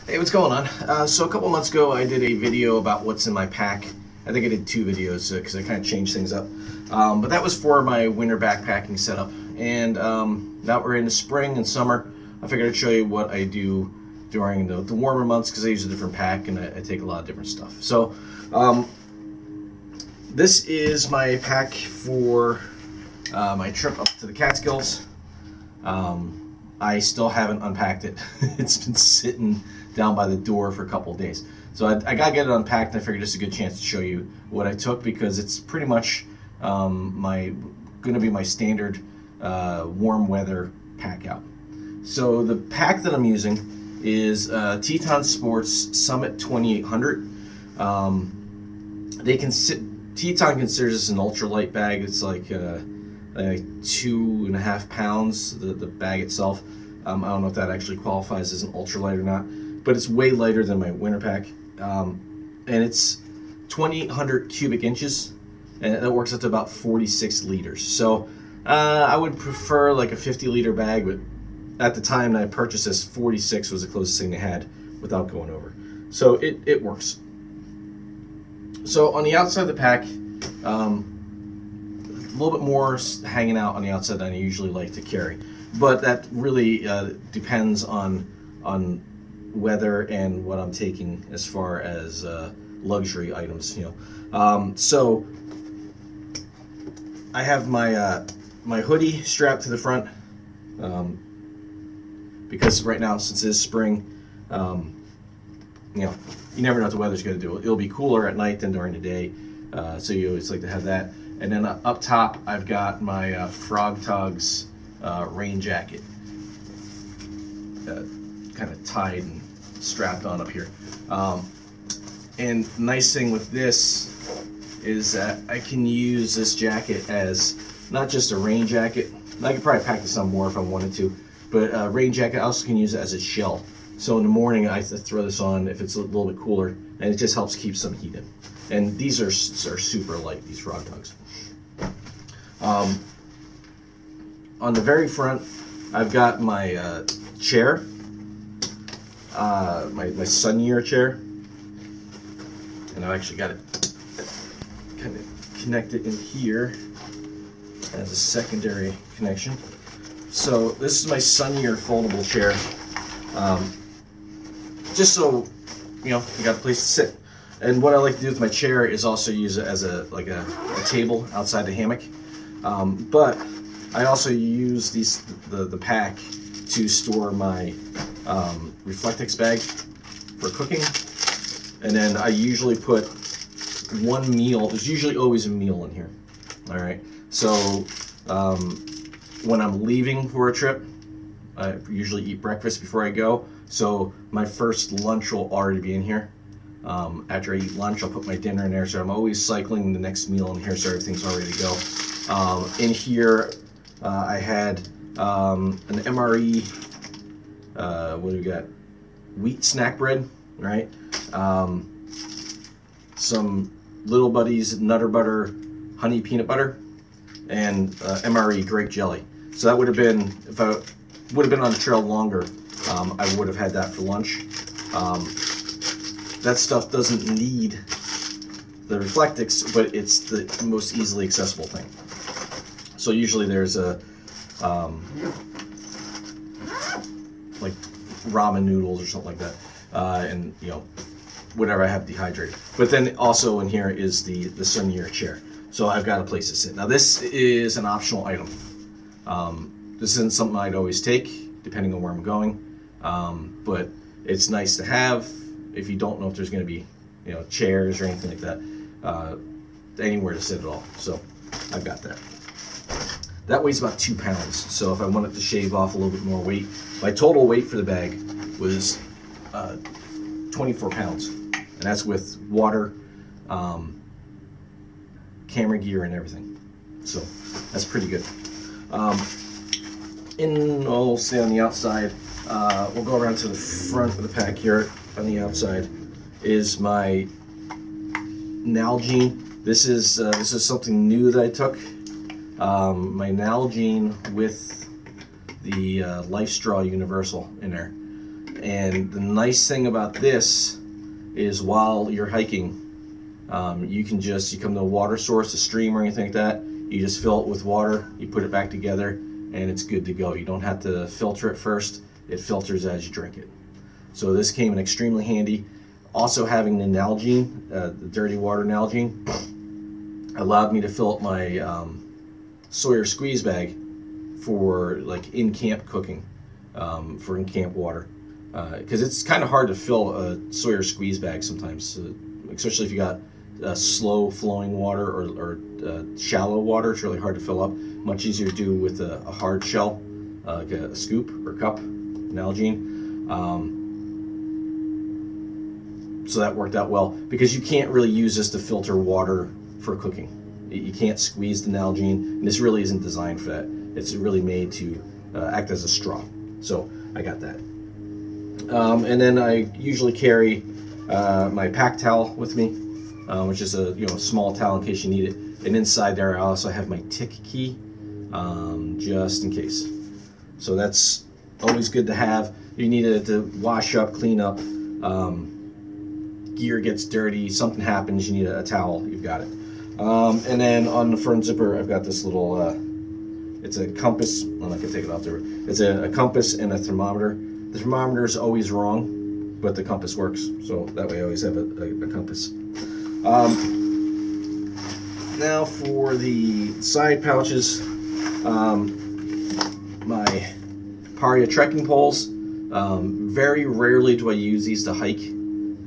Hey, what's going on? So a couple months ago, I did a video about what's in my pack. I think I did two videos because I kind of changed things up. But that was for my winter backpacking setup. And now we're in the spring and summer. I figured I'd show you what I do during the warmer months because I use a different pack and I take a lot of different stuff. So this is my pack for my trip up to the Catskills. I still haven't unpacked it. It's been sitting down by the door for a couple of days. So I gotta get it unpacked, and I figured it's a good chance to show you what I took because it's pretty much gonna be my standard warm weather pack out. So the pack that I'm using is Teton Sports Summit 2800. Teton considers this an ultralight bag. It's like 2.5 pounds, the bag itself. I don't know if that actually qualifies as an ultralight or not, but it's way lighter than my winter pack. And it's 2,800 cubic inches, and that works out to about 46 liters. So I would prefer like a 50-liter bag, but at the time that I purchased this, 46 was the closest thing they had without going over. So it works. So on the outside of the pack, a little bit more hanging out on the outside than I usually like to carry, but that really depends on weather and what I'm taking as far as luxury items, so I have my my hoodie strapped to the front because right now, since it is spring, you never know what the weather's going to do. It'll be cooler at night than during the day, so you always like to have that. And then up top, I've got my Frog Togs rain jacket, kind of tied and strapped on up here. And the nice thing with this is that I can use this jacket as not just a rain jacket. I could probably pack this on more if I wanted to, but a rain jacket I also can use it as a shell. So in the morning, I throw this on if it's a little bit cooler, and it just helps keep some heat in. And these are super light, these Frog Togs. On the very front, I've got my chair, my Sunyear chair, and I've actually got it kind of connected in here as a secondary connection. So this is my Sunyear foldable chair, just so you got a place to sit. And what I like to do with my chair is also use it as a table outside the hammock. But I also use the pack to store my Reflectix bag for cooking. And then I usually put one meal. There's usually always a meal in here. All right. So when I'm leaving for a trip, I usually eat breakfast before I go. So my first lunch will already be in here. After I eat lunch, I'll put my dinner in there, so I'm always cycling the next meal in here so everything's all ready to go. In here, I had an MRE, what do we got? Wheat snack bread, right? Some Little Buddies Nutter Butter Honey Peanut Butter, and MRE grape jelly. So that would have been, if I would have been on the trail longer, I would have had that for lunch. That stuff doesn't need the Reflectix, but it's the most easily accessible thing. So usually there's a like ramen noodles or something like that, and whatever I have dehydrated. But then also in here is the Sunyear chair. So I've got a place to sit. Now this is an optional item. This isn't something I'd always take, depending on where I'm going, but it's nice to have if you don't know if there's going to be, chairs or anything like that, anywhere to sit at all. So I've got that. That weighs about 2 pounds. So if I wanted to shave off a little bit more weight, my total weight for the bag was 24 pounds, and that's with water, camera gear, and everything. So that's pretty good. I'll stay on the outside. We'll go around to the front of the pack here. On the outside is my Nalgene. This is something new that I took. My Nalgene with the LifeStraw Universal in there, And the nice thing about this is while you're hiking, you can just, you come to a water source, a stream or anything like that, you just fill it with water, you put it back together, and it's good to go. You don't have to filter it first. It filters as you drink it. So this came in extremely handy. Also having the Nalgene, the dirty water Nalgene, allowed me to fill up my Sawyer squeeze bag for like in-camp cooking, for in-camp water. Because it's kind of hard to fill a Sawyer squeeze bag sometimes, especially if you got slow flowing water or shallow water. It's really hard to fill up. Much easier to do with a hard shell, like a scoop or cup, Nalgene. So that worked out well, because you can't really use this to filter water for cooking. You can't squeeze the Nalgene, and this really isn't designed for that. It's really made to act as a straw. So I got that. And then I usually carry my pack towel with me, which is a small towel in case you need it. And inside there I also have my tick key, just in case. So that's always good to have. You need it to wash up, clean up. Gear gets dirty, something happens, you need a towel, you've got it. And then on the front zipper, I've got this little, it's a compass. I'm not gonna take it off there. It's a compass and a thermometer. The thermometer is always wrong, but the compass works. So that way I always have a compass. Now for the side pouches, my Paria trekking poles. Very rarely do I use these to hike.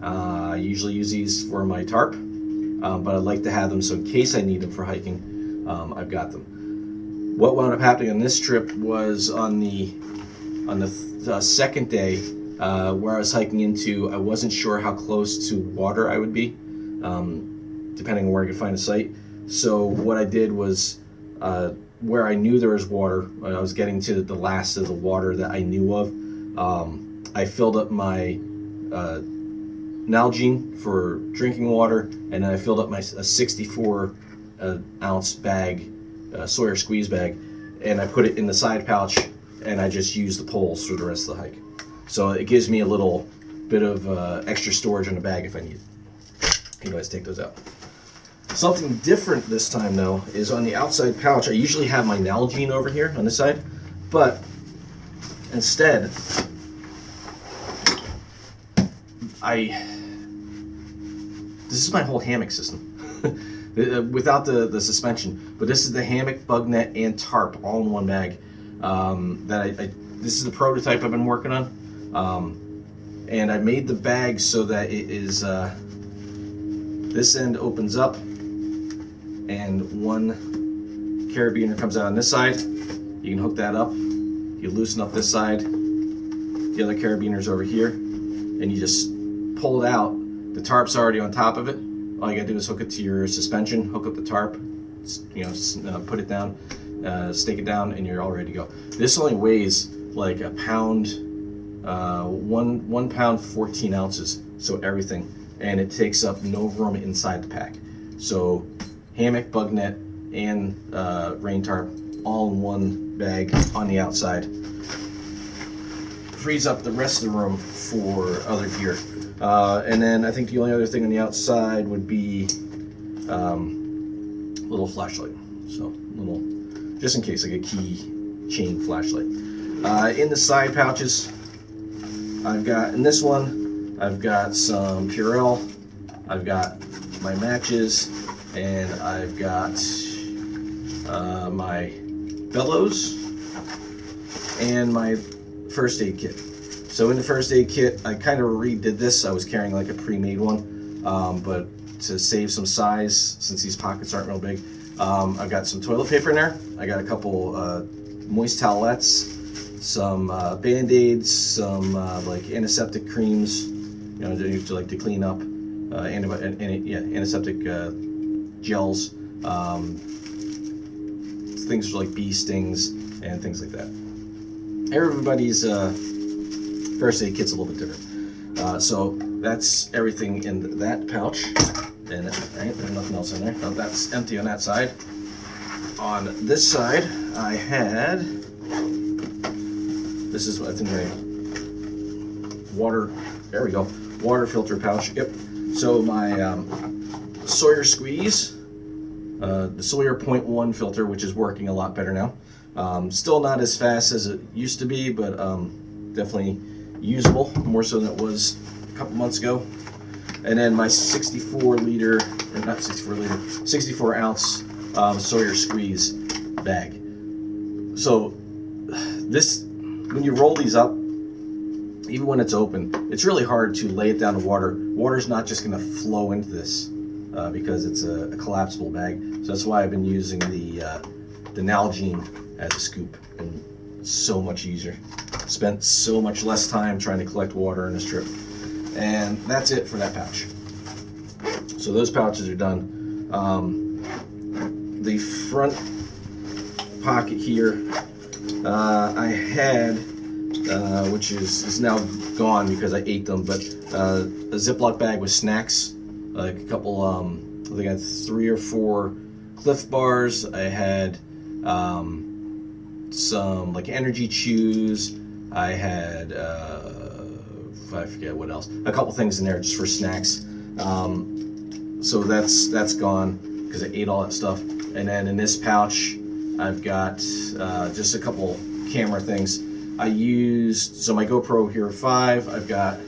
I usually use these for my tarp, but I'd like to have them so in case I need them for hiking, I've got them. What wound up happening on this trip was on the second day, where I was hiking into, I wasn't sure how close to water I would be, depending on where I could find a site. So what I did was, where I knew there was water, I was getting to the last of the water that I knew of, I filled up my Nalgene for drinking water, and then I filled up my 64 ounce bag, Sawyer squeeze bag, and I put it in the side pouch, and I just used the poles for the rest of the hike. So it gives me a little bit of extra storage in the bag if I need it. You guys take those out. Something different this time though is on the outside pouch. I usually have my Nalgene over here on this side, but instead this is my whole hammock system. Without the suspension, but this is the hammock, bug net, and tarp all in one bag. This is the prototype I've been working on, and I made the bag so that it is this end opens up, and one carabiner comes out on this side. You can hook that up. You loosen up this side. The other carabiner's over here, and you just pull it out. The tarp's already on top of it. All you gotta do is hook it to your suspension, hook up the tarp, put it down, stake it down, and you're all ready to go. This only weighs like a pound, 1 pound 14 ounces, so everything, and it takes up no room inside the pack. So hammock, bug net, and rain tarp all in one bag on the outside. Frees up the rest of the room for other gear. And then I think the only other thing on the outside would be little flashlight. So little, just in case, like a key chain flashlight. In the side pouches, I've got, in this one, I've got some Purell, I've got my matches, and I've got my bellows, and my first aid kit. So in the first aid kit, I kind of redid this. I was carrying like a pre-made one, but to save some size, since these pockets aren't real big, I've got some toilet paper in there. I got a couple moist towelettes, some Band-Aids, some like antiseptic creams, to clean up, antiseptic gels, things like bee stings and things like that. Everybody's first aid kit's a little bit different. So that's everything in that pouch. And right, there's nothing else in there. No, that's empty on that side. On this side, I had, this is, I think water, there we go, water filter pouch. Yep. So my Sawyer Squeeze, the Sawyer 0.1 filter, which is working a lot better now. Still not as fast as it used to be, but definitely usable, more so than it was a couple months ago. And then my 64 ounce Sawyer Squeeze bag. So this, when you roll these up, even when it's open, it's really hard to lay it down to water. Water's not just going to flow into this because it's a collapsible bag. So that's why I've been using the Nalgene as a scoop, and it's so much easier. Spent so much less time trying to collect water in this trip. And that's it for that pouch. So those pouches are done. The front pocket here, I had, which is now gone because I ate them, but a Ziploc bag with snacks, like a couple, I think I had 3 or 4 Cliff Bars. I had some like energy chews. I had, I forget what else, a couple things in there just for snacks. So that's gone because I ate all that stuff. And then in this pouch, I've got just a couple camera things. I used, so my GoPro Hero 5, I've got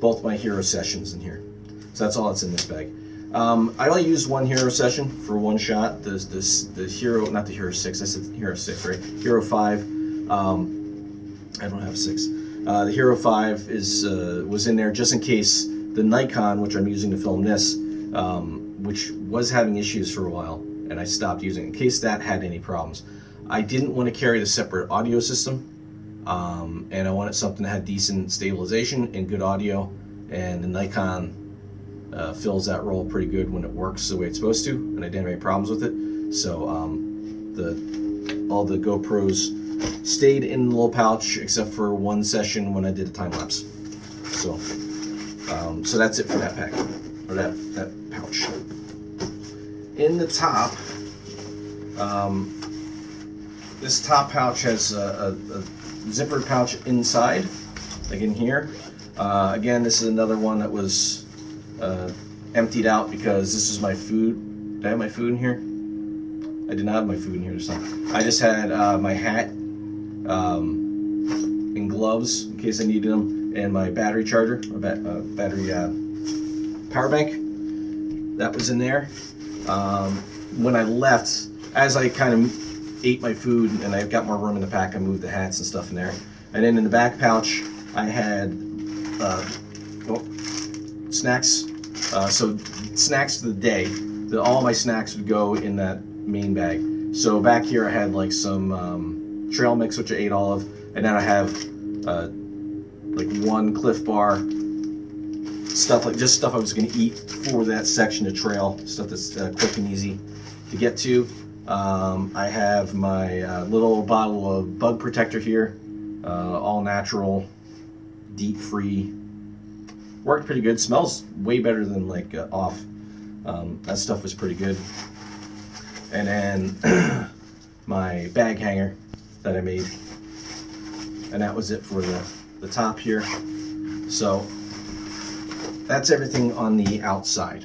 both my Hero Sessions in here. So that's all that's in this bag. I only used one Hero Session for one shot. The Hero, not the Hero 6, I said Hero 6, right? Hero 5, I don't have 6. The Hero 5 was in there just in case the Nikon, which I'm using to film this, which was having issues for a while, and I stopped using it in case that had any problems. I didn't want to carry the separate audio system, and I wanted something that had decent stabilization and good audio, and the Nikon fills that role pretty good when it works the way it's supposed to, and I didn't have any problems with it. So all the GoPros stayed in the little pouch except for one session when I did a time lapse. So so that's it for that pack, or that pouch. In the top, this top pouch has a zippered pouch inside, like in here. Again, this is another one that was emptied out because this is my food. Did I have my food in here? I did not have my food in here this time. I just had my hat and gloves in case I needed them, and my battery charger, or battery power bank. That was in there. When I left, as I kind of ate my food and I got more room in the pack, I moved the hats and stuff in there. And then in the back pouch, I had snacks. So snacks for the day. All my snacks would go in that main bag. So back here I had like some trail mix, which I ate all of, and then I have like one Cliff Bar, stuff like just stuff I was going to eat for that section of trail, stuff that's quick and easy to get to. I have my little bottle of bug protector here, all natural, deep free. Worked pretty good. Smells way better than like off. That stuff was pretty good. And then my bag hanger that I made, and that was it for the top here. So that's everything on the outside.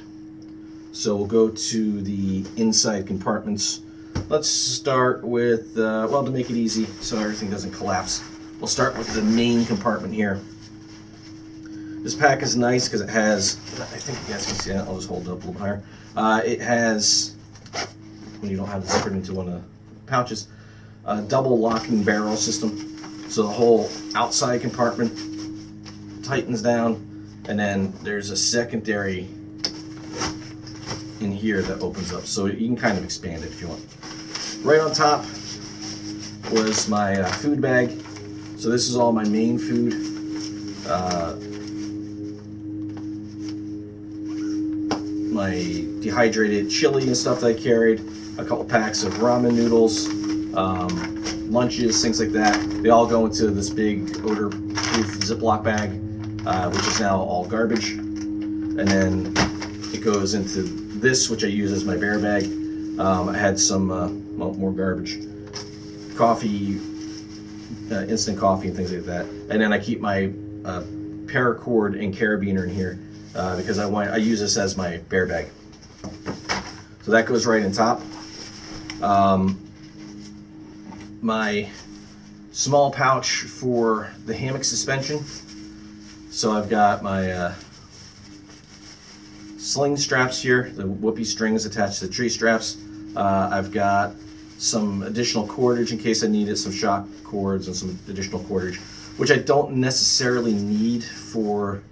So we'll go to the inside compartments. Let's start with, well, to make it easy so everything doesn't collapse, we'll start with the main compartment here. This pack is nice because it has, I think you guys can see that, I'll just hold it up a little bit higher. It has, when you don't have it zippered into one of the pouches, a double locking barrel system. So the whole outside compartment tightens down, and then there's a secondary in here that opens up, so you can kind of expand it if you want. Right on top was my food bag. So this is all my main food. My dehydrated chili and stuff that I carried, a couple packs of ramen noodles, lunches, things like that. They all go into this big odor-proof Ziploc bag, which is now all garbage. And then it goes into this, which I use as my bear bag. I had some, well, more garbage. Coffee, instant coffee and things like that. And then I keep my paracord and carabiner in here because I use this as my bear bag. So that goes right in top. My small pouch for the hammock suspension. So I've got my sling straps here, the whoopee strings attached to the tree straps. I've got some additional cordage in case I needed, some shock cords and some additional cordage, which I don't necessarily need for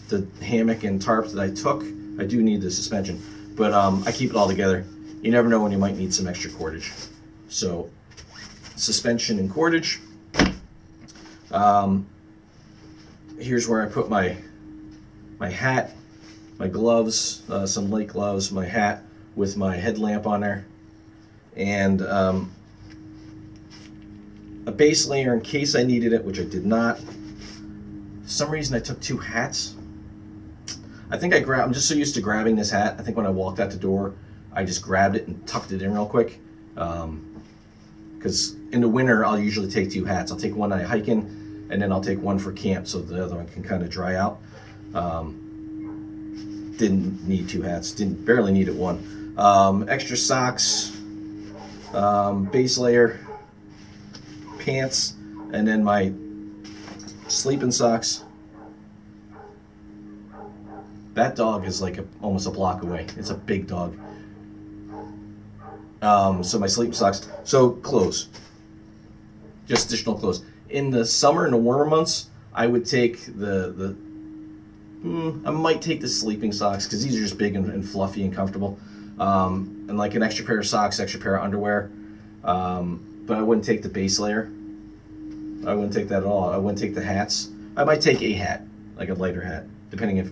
the hammock and tarp that I took. I do need the suspension, but I keep it all together. You never know when you might need some extra cordage. So suspension and cordage. Here's where I put my hat, my gloves, some light gloves, my hat with my headlamp on there, and a base layer in case I needed it, which I did not. For some reason I took 2 hats. I think I'm just so used to grabbing this hat. I think when I walked out the door, I just grabbed it and tucked it in real quick. Because in the winter, I'll usually take 2 hats. I'll take one I hike in, and then I'll take one for camp so the other one can kind of dry out. Didn't need 2 hats, barely needed 1. Extra socks, base layer, pants, and then my sleeping socks. That dog is like almost a block away. It's a big dog. So my sleeping socks. So clothes, just additional clothes. In the summer, in the warmer months, I would take I might take the sleeping socks because these are just big and fluffy and comfortable. And like an extra pair of socks, extra pair of underwear. But I wouldn't take the base layer. I wouldn't take that at all. I wouldn't take the hats. I might take a hat, like a lighter hat, depending if,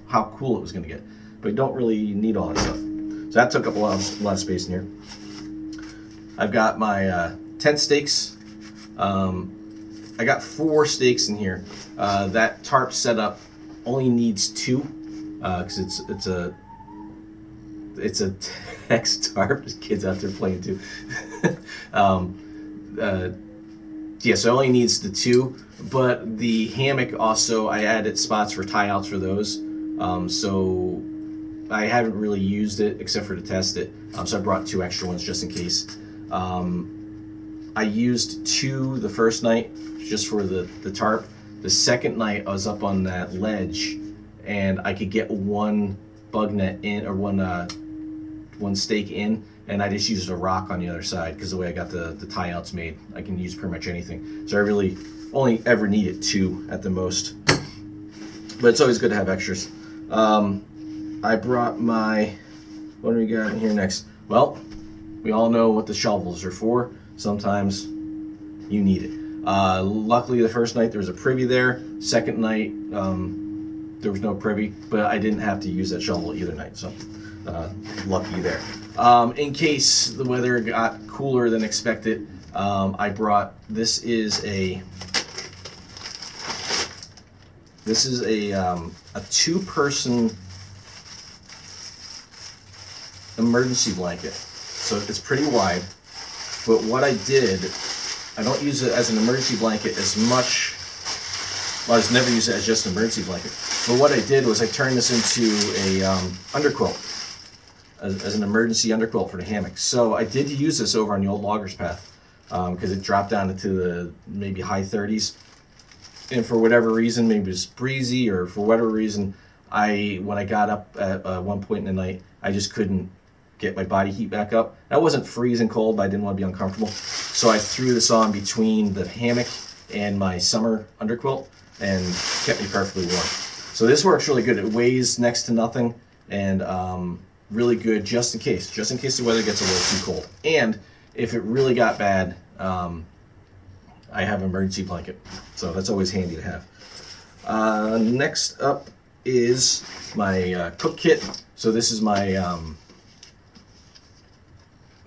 how cool it was going to get. But you don't really need all that stuff. So that took up a lot of space in here. I've got my tent stakes. I got 4 stakes in here. That tarp setup only needs 2 because it's a text tarp. There's kids out there playing too. Yeah, so it only needs the 2. But the hammock also, I added spots for tie outs for those. So I haven't really used it except for to test it. So I brought 2 extra ones just in case. I used 2 the first night just for the tarp. The second night I was up on that ledge and I could get 1 bug net in, or one stake in, and I just used a rock on the other side because the way I got the tie outs made, I can use pretty much anything. So I really only ever needed 2 at the most. But it's always good to have extras. I brought my, what do we got in here next? Well, we all know what the shovels are for. Sometimes you need it. Luckily the first night there was a privy there. Second night there was no privy, but I didn't have to use that shovel either night, so lucky there. In case the weather got cooler than expected, I brought, this is a 2-person emergency blanket. So it's pretty wide, but what I did, I don't use it as an emergency blanket as much. Well, I just never use it as just an emergency blanket. But what I did was I turned this into a underquilt, as an emergency underquilt for the hammock. So I did use this over on the old loggers path because it dropped down into the maybe high 30s. And for whatever reason, maybe it was breezy, or for whatever reason, when I got up at one point in the night, I just couldn't get my body heat back up. I wasn't freezing cold, but I didn't want to be uncomfortable. So I threw this on between the hammock and my summer underquilt and kept me perfectly warm. So this works really good. It weighs next to nothing, and really good just in case the weather gets a little too cold. And if it really got bad, I have an emergency blanket, so that's always handy to have. Next up is my cook kit. So this is my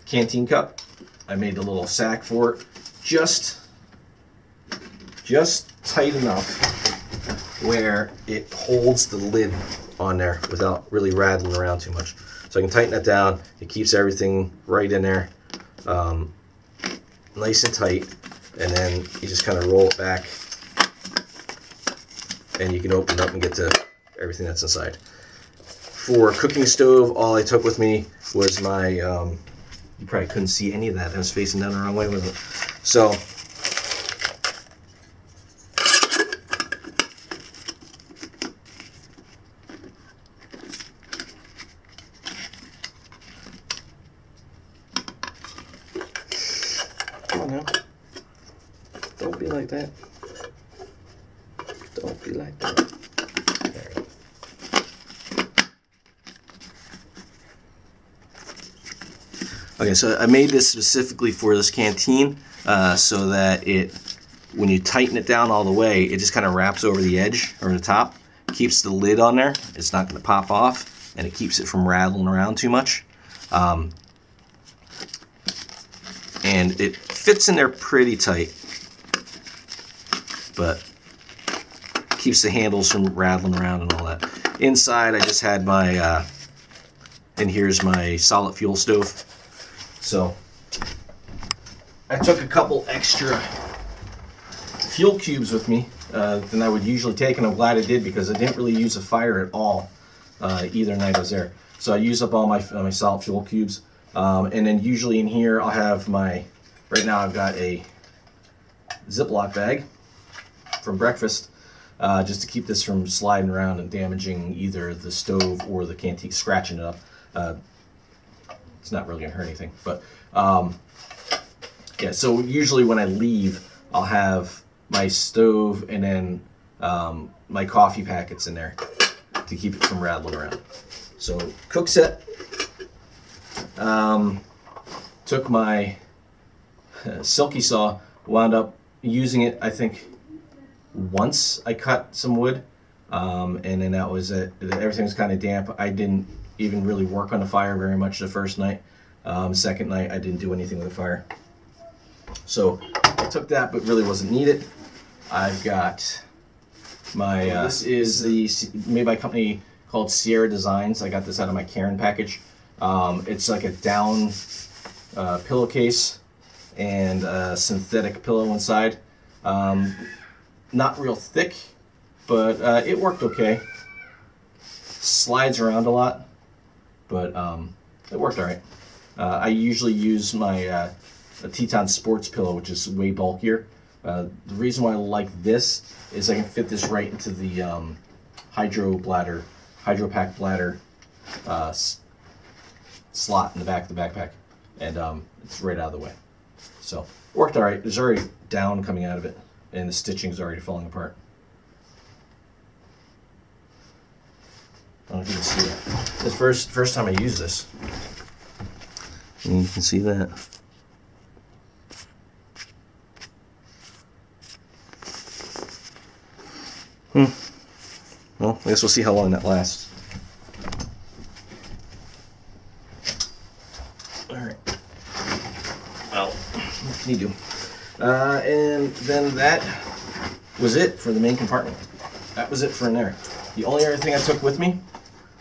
canteen cup. I made a little sack for it, just tight enough where it holds the lid on there without really rattling around too much. So I can tighten that down. It keeps everything right in there, nice and tight. And then you just kind of roll it back and you can open it up and get to everything that's inside. For cooking stove, all I took with me was my, you probably couldn't see any of that. I was facing down the wrong way with it. So, come on now. Don't be like that. Don't be like that. Okay, so I made this specifically for this canteen so that when you tighten it down all the way, it just kind of wraps over the edge or the top, keeps the lid on there. It's not going to pop off, and it keeps it from rattling around too much. And it fits in there pretty tight, but keeps the handles from rattling around and all that. Inside, I just had my, and here's my solid fuel stove. So I took a couple extra fuel cubes with me than I would usually take, and I'm glad I did because I didn't really use a fire at all either night I was there. So I used up all my solid fuel cubes, and then usually in here I'll have right now I've got a Ziploc bag from breakfast just to keep this from sliding around and damaging either the stove or the canteen, scratching it up. It's not really gonna hurt anything, but yeah, so usually when I leave, I'll have my stove and then my coffee packets in there to keep it from rattling around. So cook set, took my Silky saw, wound up using it, I think once I cut some wood, and then that was it. Everything was kind of damp. I didn't even really work on the fire very much the first night. Second night I didn't do anything with the fire. So I took that, but really wasn't needed. I've got my, this is made by a company called Sierra Designs. I got this out of my Karen package. It's like a down pillowcase and a synthetic pillow inside. Not real thick, but it worked okay. Slides around a lot, but it worked all right. I usually use my a Teton Sports pillow, which is way bulkier. The reason why I like this is I can fit this right into the Hydro Pack bladder slot in the back of the backpack, and it's right out of the way. So it worked all right. There's already down coming out of it, and the stitching's already falling apart. I don't know if you can see that. It's the first time I use this. And you can see that. Well, I guess we'll see how long that lasts. Alright. Well, what can you do? And then that was it for the main compartment. That was it for in there. The only other thing I took with me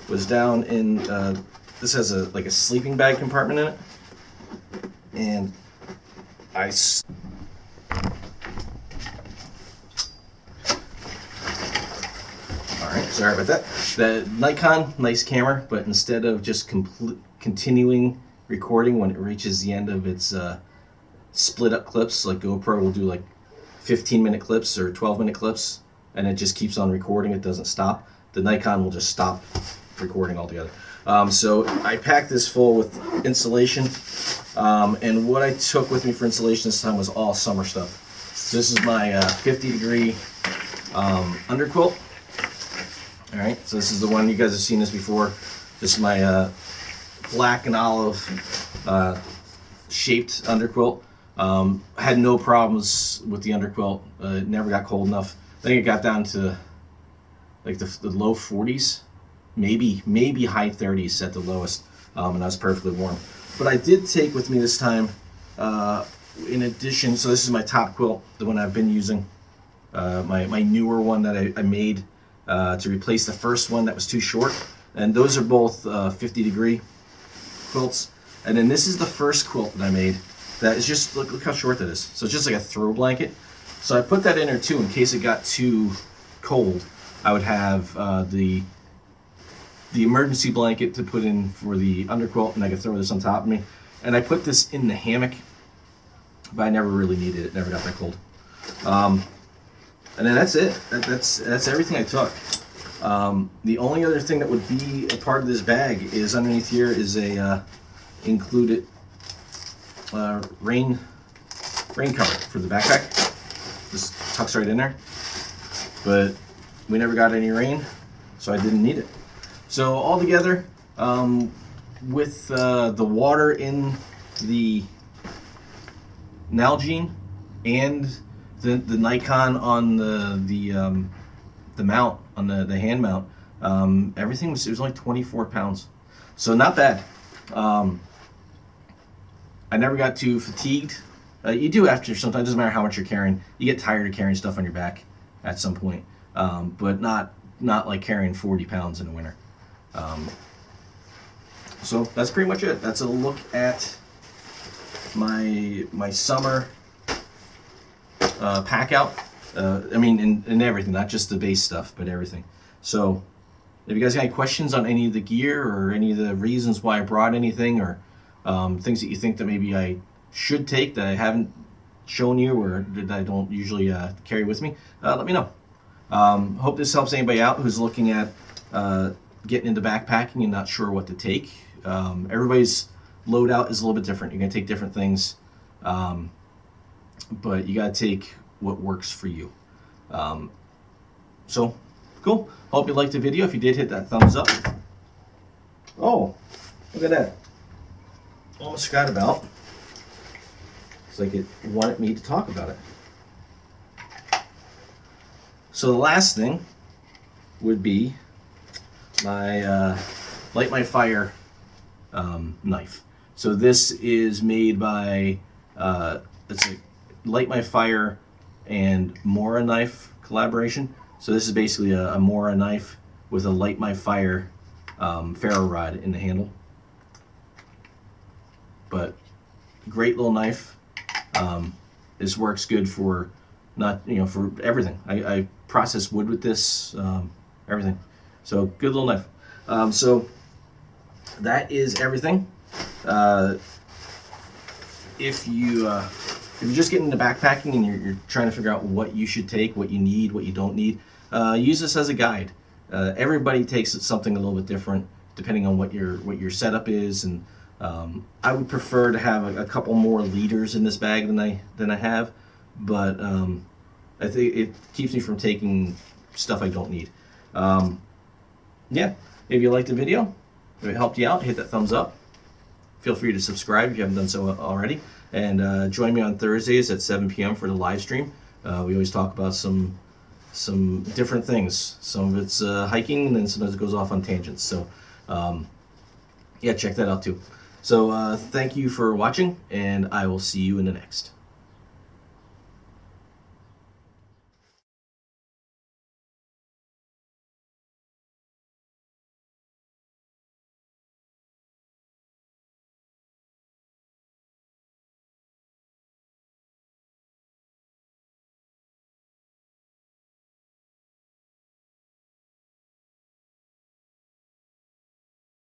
was down in, this has like a sleeping bag compartment in it. And alright, sorry about that. The Nikon, nice camera, but instead of just continuing recording when it reaches the end of its split up clips, like GoPro will do like 15-minute clips or 12-minute clips, and it just keeps on recording, it doesn't stop. The Nikon will just stop recording altogether. So I packed this full with insulation, and what I took with me for insulation this time was all summer stuff. So this is my 50-degree underquilt. All right, so this is the one, you guys have seen this before. This is my black and olive shaped underquilt. Had no problems with the underquilt. It never got cold enough. I think it got down to like the low 40s, maybe high 30s at the lowest, and I was perfectly warm. But I did take with me this time, in addition, so this is my top quilt, the one I've been using, my newer one that I made to replace the first one that was too short. And those are both 50-degree quilts. And then this is the first quilt that I made that is just, look how short that is. So it's just like a throw blanket. So I put that in there too in case it got too cold. I would have the emergency blanket to put in for the underquilt, and I could throw this on top of me. And I put this in the hammock, but I never really needed it. Never got that cold. And then that's it. That's everything I took. The only other thing that would be a part of this bag is underneath here is a included rain cover for the backpack. Just tucks right in there. But we never got any rain, so I didn't need it. So all together, with the water in the Nalgene and the Nikon on the mount, on the hand mount, everything was only 24 pounds, so not bad. I never got too fatigued. You do after sometimes, it doesn't matter how much you're carrying, you get tired of carrying stuff on your back at some point, but not like carrying 40 pounds in the winter. So that's pretty much it. That's a look at my summer pack out. I mean, in everything, not just the base stuff, but everything. So if you guys got any questions on any of the gear or any of the reasons why I brought anything, or things that you think that maybe I should take that I haven't shown you or that I don't usually carry with me, let me know. Hope this helps anybody out who's looking at getting into backpacking and not sure what to take. Everybody's loadout is a little bit different. You're going to take different things, but you got to take what works for you. So cool. Hope you liked the video. If you did, hit that thumbs up. Oh, look at that. Almost forgot about. It's like it wanted me to talk about it. So the last thing would be my light my fire knife. So this is made by it's a Light My Fire and Mora knife collaboration. So this is basically a Mora knife with a Light My Fire ferro rod in the handle. But great little knife. This works good for for everything. I process wood with this, everything. So good little knife. So that is everything. If you're just getting into backpacking and you're trying to figure out what you should take, what you need, what you don't need, use this as a guide. Everybody takes something a little bit different depending on what your setup is, and I would prefer to have a couple more liters in this bag than I have, but I think it keeps me from taking stuff I don't need. Yeah, if you liked the video, if it helped you out, hit that thumbs up. Feel free to subscribe if you haven't done so already. And join me on Thursdays at 7 p.m. for the live stream. We always talk about some different things. Some of it's hiking, and then sometimes it goes off on tangents. So yeah, check that out too. So thank you for watching, and I will see you in the next.